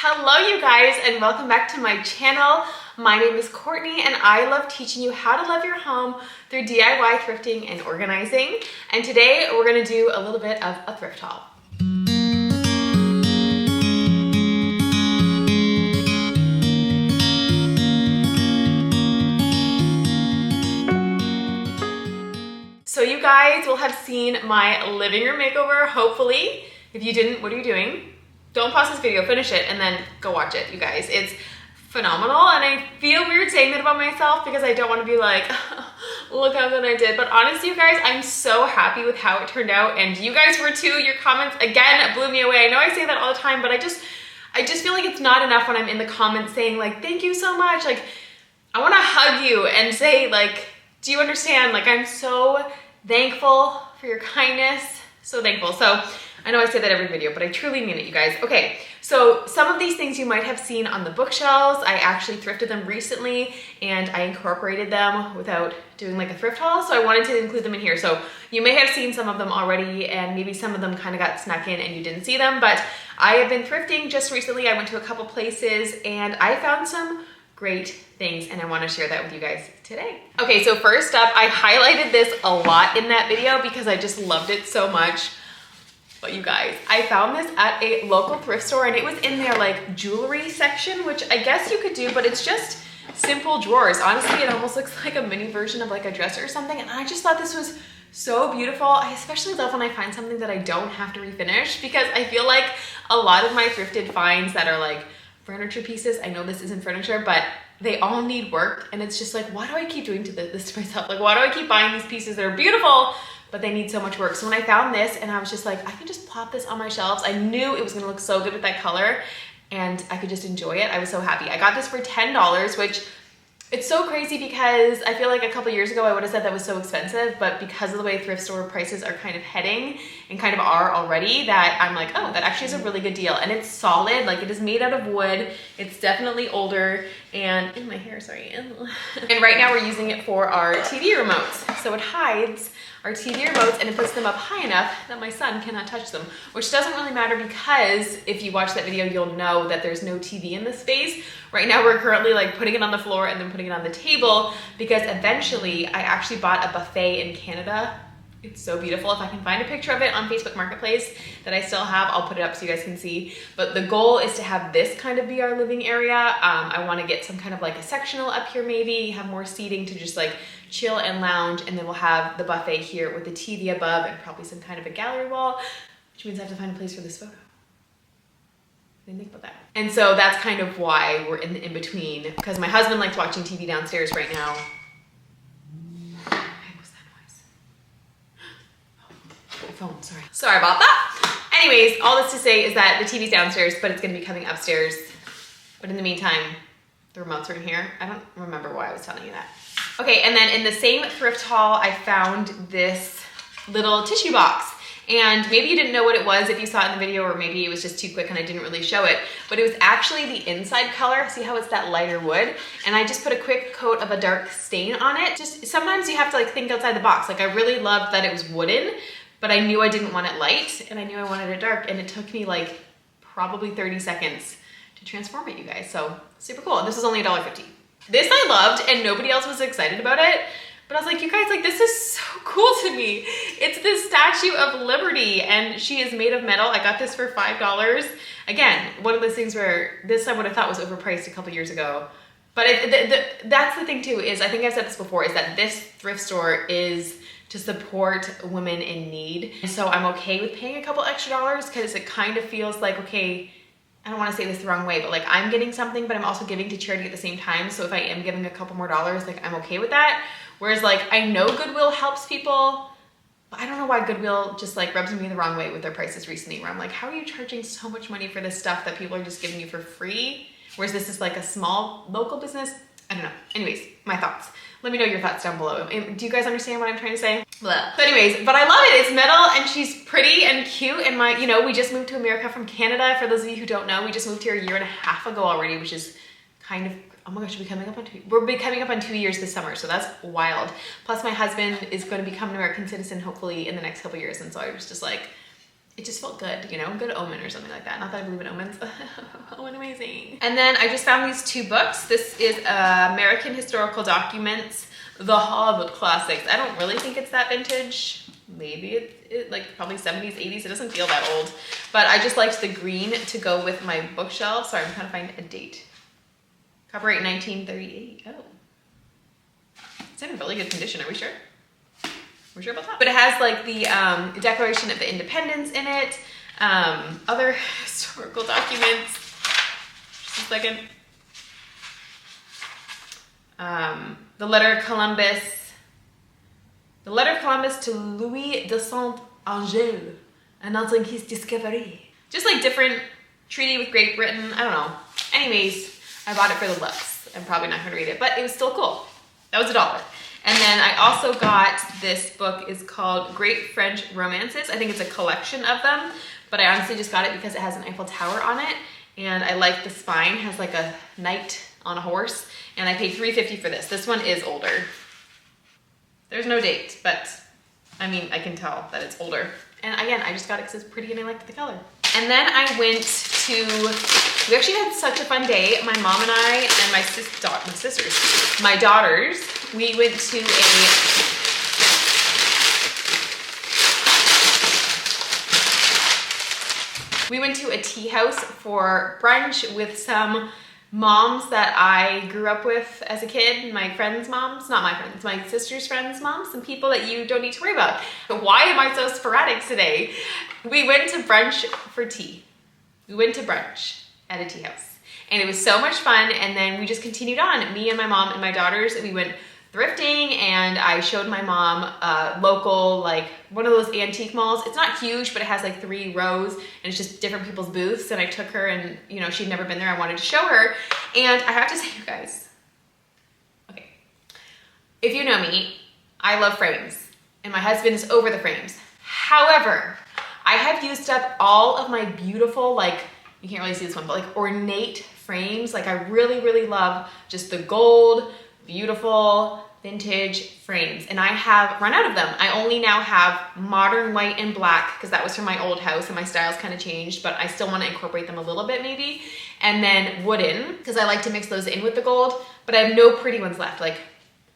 Hello you guys, and welcome back to my channel. My name is Courtney and I love teaching you how to love your home through DIY thrifting and organizing. And today we're gonna do a little bit of a thrift haul. So you guys will have seen my living room makeover, hopefully. If you didn't, what are you doing? Don't pause this video, finish it, and then go watch it, you guys. It's phenomenal, and I feel weird saying that about myself because I don't want to be like, look how good I did. But honestly, you guys, I'm so happy with how it turned out, and you guys were too. Your comments, again, blew me away. I know I say that all the time, but I just feel like it's not enough when I'm in the comments saying like, thank you so much. Like, I want to hug you and say like, do you understand? Like, I'm so thankful for your kindness. So thankful. So I know I say that every video, but I truly mean it, you guys. Okay, so some of these things you might have seen on the bookshelves. I actually thrifted them recently and I incorporated them without doing like a thrift haul. So I wanted to include them in here. So you may have seen some of them already and maybe some of them kind of got snuck in and you didn't see them, but I have been thrifting just recently. I went to a couple places and I found some great things and I want to share that with you guys today. Okay, so first up, I highlighted this a lot in that video because I just loved it so much. But you guys, I found this at a local thrift store and it was in their like jewelry section, which I guess you could do, but it's just simple drawers. Honestly, it almost looks like a mini version of like a dresser or something. And I just thought this was so beautiful. I especially love when I find something that I don't have to refinish because I feel like a lot of my thrifted finds that are like furniture pieces, I know this isn't furniture, but they all need work. And it's just like, why do I keep doing this to myself? Like, why do I keep buying these pieces that are beautiful, but they need so much work? So when I found this and I was just like, I can just plop this on my shelves. I knew it was gonna look so good with that color and I could just enjoy it. I was so happy. I got this for $10, which it's so crazy because I feel like a couple years ago I would have said that was so expensive, but because of the way thrift store prices are kind of heading and kind of are already, that I'm like, oh, that actually is a really good deal. And it's solid, like it is made out of wood. It's definitely older and in my hair, sorry. And right now we're using it for our TV remotes. So it hides our TV remotes and it puts them up high enough that my son cannot touch them, which doesn't really matter because if you watch that video, you'll know that there's no TV in this space. Right now, we're currently like putting it on the floor and then putting it on the table because eventually I actually bought a buffet in Canada. It's so beautiful. If I can find a picture of it on Facebook Marketplace that I still have, I'll put it up so you guys can see. But the goal is to have this kind of be our living area. I want to get some kind of like a sectional up here, maybe have more seating to just like chill and lounge. And then we'll have the buffet here with the TV above and probably some kind of a gallery wall, which means I have to find a place for this photo. I didn't think about that. And so that's kind of why we're in the in-between because my husband likes watching TV downstairs right now. Phone, sorry about that. Anyways, all this to say is that the TV's downstairs, but it's gonna be coming upstairs. But in the meantime, the remotes are in here. I don't remember why I was telling you that. Okay, and then in the same thrift haul, I found this little tissue box. And maybe you didn't know what it was if you saw it in the video, or maybe it was just too quick and I didn't really show it, but it was actually the inside color. See how it's that lighter wood? And I just put a quick coat of a dark stain on it. Just sometimes you have to like think outside the box. Like I really loved that it was wooden, but I knew I didn't want it light and I knew I wanted it dark, and it took me like probably 30 seconds to transform it, you guys. So super cool. This was only $1.50. This I loved and nobody else was excited about it, but I was like, you guys, like this is so cool to me. It's this Statue of Liberty and she is made of metal. I got this for $5. Again, one of those things where this I would have thought was overpriced a couple years ago. But that's the thing too, is I think I've said this before, is that this thrift store is to support women in need. And so I'm okay with paying a couple extra dollars because it kind of feels like, okay, I don't want to say this the wrong way, but like I'm getting something, but I'm also giving to charity at the same time. So if I am giving a couple more dollars, like I'm okay with that. Whereas like, I know Goodwill helps people, but I don't know why Goodwill just like rubs me the wrong way with their prices recently, where I'm like, how are you charging so much money for this stuff that people are just giving you for free? Whereas this is like a small local business. I don't know. Anyways, my thoughts. Let me know your thoughts down below. Do you guys understand what I'm trying to say? Blah. But anyways, but I love it. It's metal and she's pretty and cute. And we just moved to America from Canada. For those of you who don't know, we just moved here a year and a half ago already, which is kind of, oh my gosh, we're coming up on 2 years this summer. So that's wild. Plus my husband is going to become an American citizen hopefully in the next couple years. And so I was just like, it just felt good, you know, good omen or something like that. Not that I believe in omens. Omen amazing. And then I just found these 2 books. This is American Historical Documents, The Harvard Classics. I don't really think it's that vintage. Maybe it like probably 70s, 80s. It doesn't feel that old. But I just liked the green to go with my bookshelf. Sorry, I'm trying to find a date. Copyright 1938. Oh. It's in really good condition. Are we sure? We're sure about that? But it has like the Declaration of the Independence in it, other historical documents. Just a second. The letter of Columbus to Louis de Saint-Angèle, announcing his discovery. Just like different treaty with Great Britain. I don't know. Anyways, I bought it for the looks. I'm probably not going to read it, but it was still cool. That was $1. And then I also got this book. Is called Great French Romances. I think it's a collection of them, but I honestly just got it because it has an Eiffel Tower on it, and I like the spine. It has like a knight on a horse, and I paid $3.50 for this. This one is older. There's no date, but I mean, I can tell that it's older. And again, I just got it because it's pretty and I liked the color. And then I went to, we actually had such a fun day. My mom and I and my daughters, we went to a tea house for brunch with some moms that I grew up with as a kid, my friends' moms, not my friends, my sister's friends' moms, some people that you don't need to worry about. But why am I so sporadic today? We went to brunch for tea. We went to brunch at a tea house, and it was so much fun. And then we just continued on, me and my mom and my daughters, and we went thrifting, and I showed my mom local, like one of those antique malls. It's not huge, but it has like 3 rows, and it's just different people's booths. And I took her, and you know, she'd never been there. I wanted to show her. And I have to say, you guys, okay, if you know me, I love frames, and my husband is over the frames. However, I have used up all of my beautiful, like, you can't really see this one, but like ornate frames. Like I really, really love just the gold, beautiful vintage frames, and I have run out of them. I only now have modern white and black because that was from my old house and my styles kind of changed, but I still want to incorporate them a little bit maybe. And then wooden, because I like to mix those in with the gold, but I have no pretty ones left, like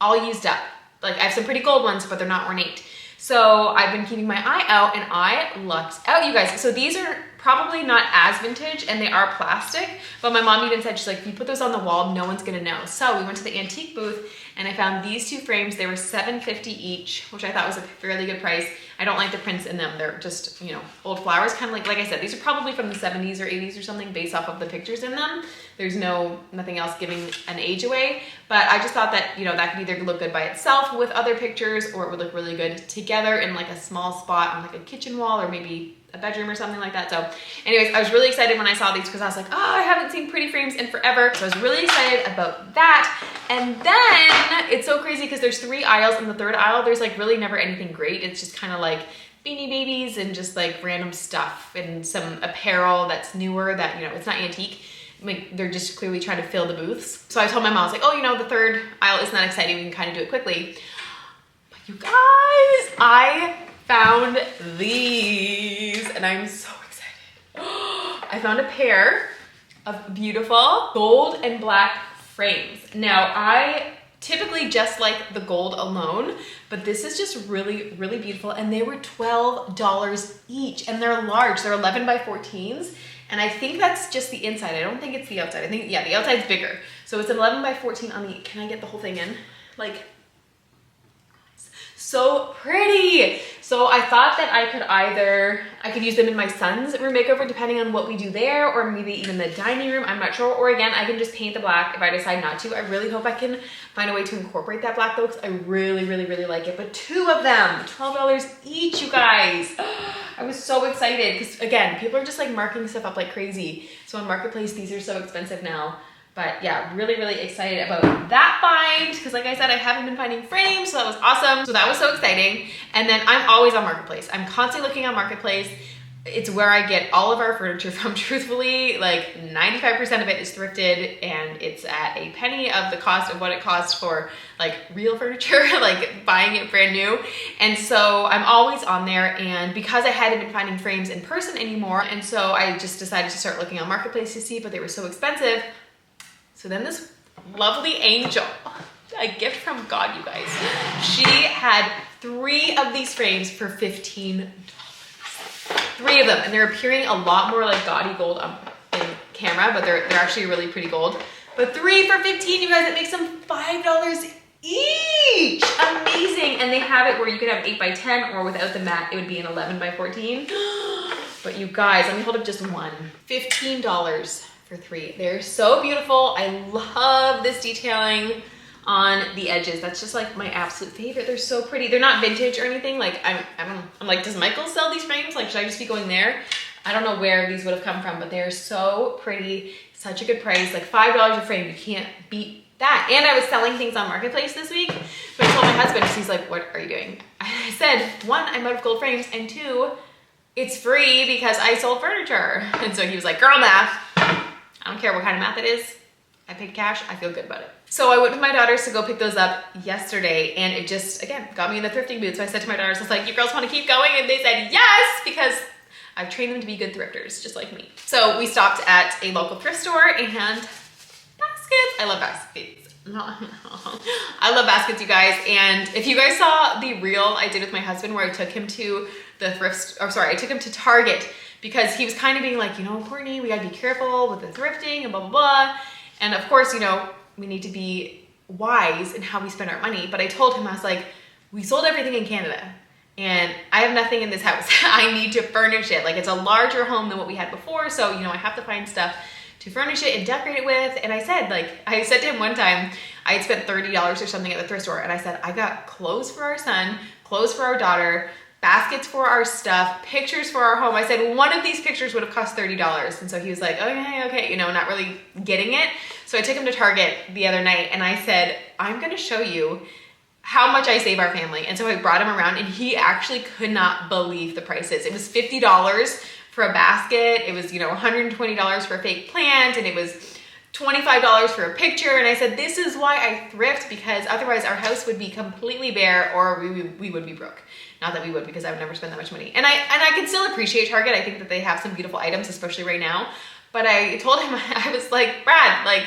all used up. Like I have some pretty gold ones, but they're not ornate. So I've been keeping my eye out, and I lucked out, you guys. So these are probably not as vintage, and they are plastic, but my mom even said, she's like, if you put those on the wall, no one's gonna know. So we went to the antique booth, and I found these 2 frames. They were $7.50 each, which I thought was a fairly good price. I don't like the prints in them. They're just, you know, old flowers, kind of like I said, these are probably from the 70s or 80s or something based off of the pictures in them. There's nothing else giving an age away, but I just thought that, you know, that could either look good by itself with other pictures, or it would look really good together in like a small spot on like a kitchen wall or maybe a bedroom or something like that. So anyways, I was really excited when I saw these because I was like, oh, I haven't seen pretty frames in forever. So I was really excited about that. And then it's so crazy because there's 3 aisles. In the 3rd aisle, there's like really never anything great. It's just kind of like Beanie Babies and just like random stuff and some apparel that's newer that, you know, it's not antique. Like they're just clearly trying to fill the booths. So I told my mom, I was like, oh, you know, the 3rd aisle isn't that exciting. We can kind of do it quickly. But you guys, I found these, and I'm so excited. I found a pair of beautiful gold and black frames. Now, I typically just like the gold alone, but this is just really, really beautiful, and they were $12 each, and they're large. They're 11 by 14s, and I think that's just the inside. I don't think it's the outside. I think, yeah, the outside's bigger. So it's an 11 by 14 on the, can I get the whole thing in? Like, so pretty. So I thought that I could use them in my son's room makeover depending on what we do there, or maybe even the dining room, I'm not sure. Or again, I can just paint the black if I decide not to. I really hope I can find a way to incorporate that black though, because I really, really, really like it. But 2 of them, $12 each, you guys. I was so excited because again, people are just like marking stuff up like crazy. So on Marketplace, these are so expensive now. But yeah, really, really excited about that find because like I said, I haven't been finding frames, so that was awesome. So that was so exciting. And then I'm always on Marketplace. I'm constantly looking on Marketplace. It's where I get all of our furniture from, truthfully. Like 95% of it is thrifted, and it's at a penny of the cost of what it costs for like real furniture, like buying it brand new. And so I'm always on there, and because I hadn't been finding frames in person anymore, and so I just decided to start looking on Marketplace to see, but they were so expensive. So then this lovely angel, a gift from God, you guys, she had 3 of these frames for $15. 3 of them, and they're appearing a lot more like gaudy gold in camera, but they're actually really pretty gold. But 3 for $15, you guys, it makes them $5 each. Amazing. And they have it where you can have 8 by 10, or without the mat, it would be an 11 by 14. But you guys, let me hold up just one. $15 for 3. They're so beautiful. I love this detailing on the edges. That's just like my absolute favorite. They're so pretty. They're not vintage or anything. Like I'm like, does Michael sell these frames? Like, should I just be going there? I don't know where these would have come from, but they're so pretty. Such a good price. Like $5 a frame. You can't beat that. And I was selling things on Marketplace this week. But I told my husband, he's like, what are you doing? I said, 1, I'm out of gold frames, and 2, it's free because I sold furniture. And so he was like, girl math. I don't care what kind of math it is. I paid cash. I feel good about it. So I went with my daughters to go pick those up yesterday, and it just, again, got me in the thrifting mood. So I said to my daughters, I was like, you girls want to keep going? And they said yes, because I've trained them to be good thrifters, just like me. So we stopped at a local thrift store, and baskets. I love baskets. I love baskets, you guys. And if you guys saw the reel I did with my husband where I took him to the I took him to Target, because he was kind of being like, you know, Courtney, we gotta be careful with the thrifting and blah, blah, blah. And of course, you know, we need to be wise in how we spend our money. But I told him, I was like, we sold everything in Canada, and I have nothing in this house. I need to furnish it. Like, it's a larger home than what we had before. So, you know, I have to find stuff to furnish it and decorate it with. And I said to him one time, I had spent $30 or something at the thrift store. And I said, I got clothes for our son, clothes for our daughter, baskets for our stuff, pictures for our home. I said, one of these pictures would have cost $30. And so he was like, okay, you know, not really getting it. So I took him to Target the other night, and I said, I'm gonna show you how much I save our family. And so I brought him around, and he actually could not believe the prices. It was $50 for a basket. It was, you know, $120 for a fake plant, and it was $25 for a picture. And I said, this is why I thrift, because otherwise our house would be completely bare, or we would be broke. Not that we would, because I would never spend that much money. And I can still appreciate Target. I think that they have some beautiful items, especially right now. But I told him, I was like, Brad, like,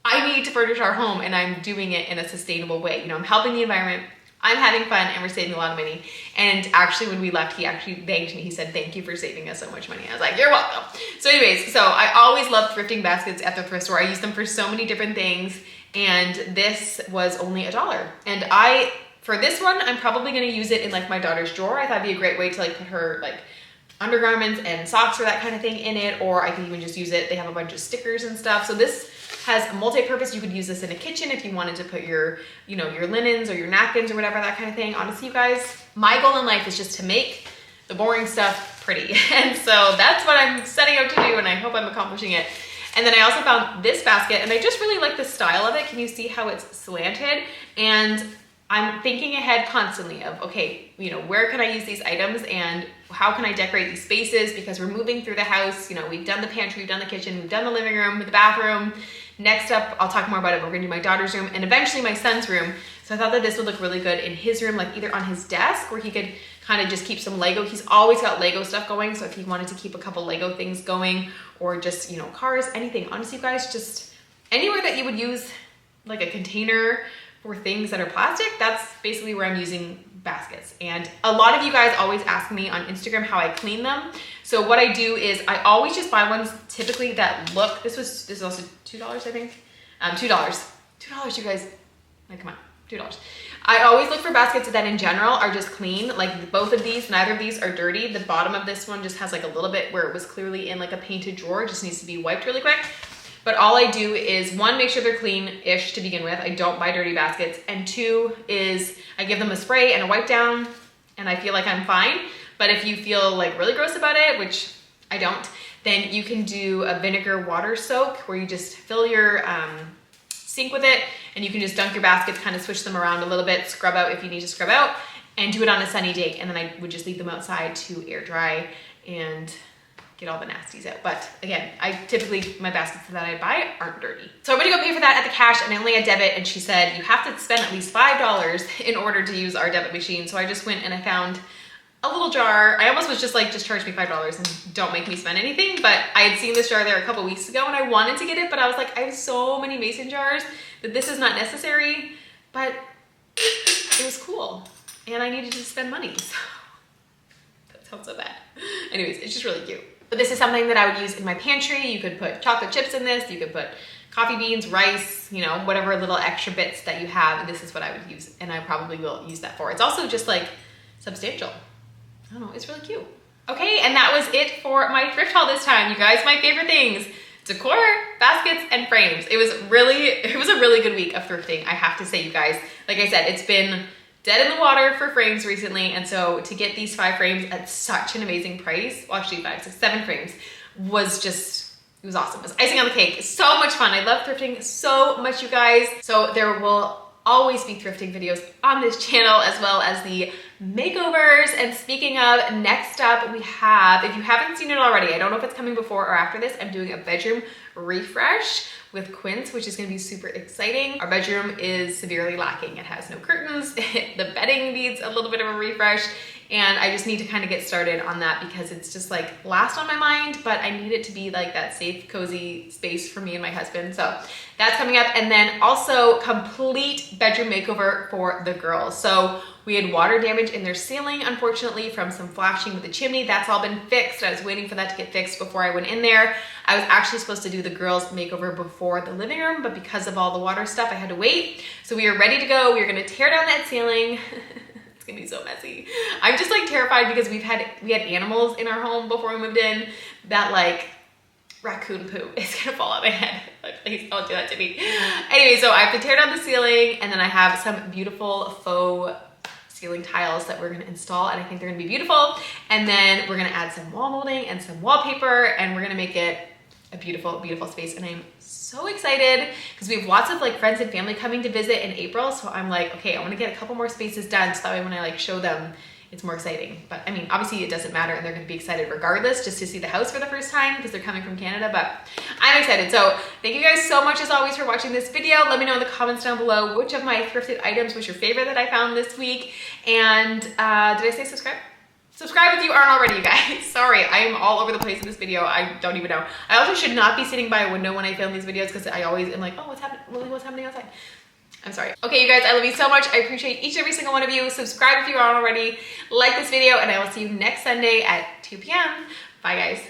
I need to furnish our home, and I'm doing it in a sustainable way. You know, I'm helping the environment, I'm having fun, and we're saving a lot of money. And actually, when we left, he actually thanked me. He said, thank you for saving us so much money. I was like, you're welcome. So anyways, so I always love thrifting baskets at the thrift store. I use them for so many different things, and this was only $1. And for this one, I'm probably gonna use it in like my daughter's drawer. I thought it'd be a great way to like put her like undergarments and socks or that kind of thing in it, or I could even just use it. They have a bunch of stickers and stuff. So this has a multi-purpose. You could use this in a kitchen if you wanted to put your, you know, your linens or your napkins or whatever, that kind of thing. Honestly, you guys, my goal in life is just to make the boring stuff pretty. And so that's what I'm setting out to do, and I hope I'm accomplishing it. And then I also found this basket, and I just really like the style of it. Can you see how it's slanted? And I'm thinking ahead constantly of, okay, you know, where can I use these items, and how can I decorate these spaces? Because we're moving through the house. You know, we've done the pantry, we've done the kitchen, we've done the living room, the bathroom. Next up, I'll talk more about it. We're gonna do my daughter's room and eventually my son's room. So I thought that this would look really good in his room, like either on his desk where he could kind of just keep some Lego. He's always got Lego stuff going. So if he wanted to keep a couple Lego things going, or just, you know, cars, anything. Honestly, you guys, just anywhere that you would use like a container for things that are plastic, that's basically where I'm using baskets. And a lot of you guys always ask me on Instagram how I clean them. So what I do is I always just buy ones typically that look, this is also $2, I think. $2, you guys, like, come on, $2. I always look for baskets that in general are just clean. Like both of these, neither of these are dirty. The bottom of this one just has like a little bit where it was clearly in like a painted drawer. It just needs to be wiped really quick. But all I do is, one, make sure they're clean-ish to begin with. I don't buy dirty baskets. And 2 is I give them a spray and a wipe down, and I feel like I'm fine. But if you feel like really gross about it, which I don't, then you can do a vinegar water soak where you just fill your sink with it, and you can just dunk your baskets, kind of switch them around a little bit, scrub out if you need to scrub out, and do it on a sunny day. And then I would just leave them outside to air dry. and get all the nasties out. But again, my baskets that I buy aren't dirty. So I went to go pay for that at the cash and I only had debit, and she said, you have to spend at least $5 in order to use our debit machine. So I just went and I found a little jar. I almost was just like, just charge me $5 and don't make me spend anything. But I had seen this jar there a couple weeks ago and I wanted to get it, but I was like, I have so many mason jars that this is not necessary, but it was cool and I needed to spend money. So that sounds so bad. Anyways, it's just really cute. But this is something that I would use in my pantry. You could put chocolate chips in this. You could put coffee beans, rice, you know, whatever little extra bits that you have. This is what I would use, and I probably will use that for. It's also just like substantial. I don't know, it's really cute. Okay, and that was it for my thrift haul this time, you guys. My favorite things: decor, baskets, and frames. It was a really good week of thrifting, I have to say, you guys. Like I said, it's been dead in the water for frames recently, and so to get these 5 frames at such an amazing price, well actually 5, 6, 7 frames, was just, it was awesome. It was icing on the cake. So much fun. I love thrifting so much, you guys. So there will always be thrifting videos on this channel, as well as the makeovers. And speaking of, next up we have, if you haven't seen it already, I don't know if it's coming before or after this, I'm doing a bedroom refresh with Quince, which is gonna be super exciting. Our bedroom is severely lacking. It has no curtains. The bedding needs a little bit of a refresh, and I just need to kind of get started on that because it's just like last on my mind, but I need it to be like that safe, cozy space for me and my husband. So that's coming up. And then also complete bedroom makeover for the girls. So we had water damage in their ceiling, unfortunately, from some flashing with the chimney. That's all been fixed. I was waiting for that to get fixed before I went in there. I was actually supposed to do the girls' makeover before the living room, but because of all the water stuff, I had to wait. So we are ready to go. We are gonna tear down that ceiling. It's gonna be so messy. I'm just like terrified because we had animals in our home before we moved in that like raccoon poop is gonna fall on my head. Like, please don't do that to me. Anyway, so I have to tear down the ceiling, and then I have some beautiful faux ceiling tiles that we're gonna install, and I think they're gonna be beautiful. And then we're gonna add some wall molding and some wallpaper, and we're gonna make it a beautiful, beautiful space. And I'm so excited because we have lots of like friends and family coming to visit in April. So I'm like, okay, I want to get a couple more spaces done so that way when I like show them, it's more exciting. But I mean, obviously it doesn't matter, and they're going to be excited regardless just to see the house for the first time because they're coming from Canada. But I'm excited. So thank you guys so much as always for watching this video. Let me know in the comments down below which of my thrifted items was your favorite that I found this week. And did I say subscribe? Subscribe if you aren't already, you guys. Sorry, I am all over the place in this video. I don't even know. I also should not be sitting by a window when I film these videos because I always am like, oh, what's happening? Lily, what's happening outside? I'm sorry. Okay, you guys, I love you so much. I appreciate each and every single one of you. Subscribe if you aren't already. Like this video, and I will see you next Sunday at 2 p.m. Bye, guys.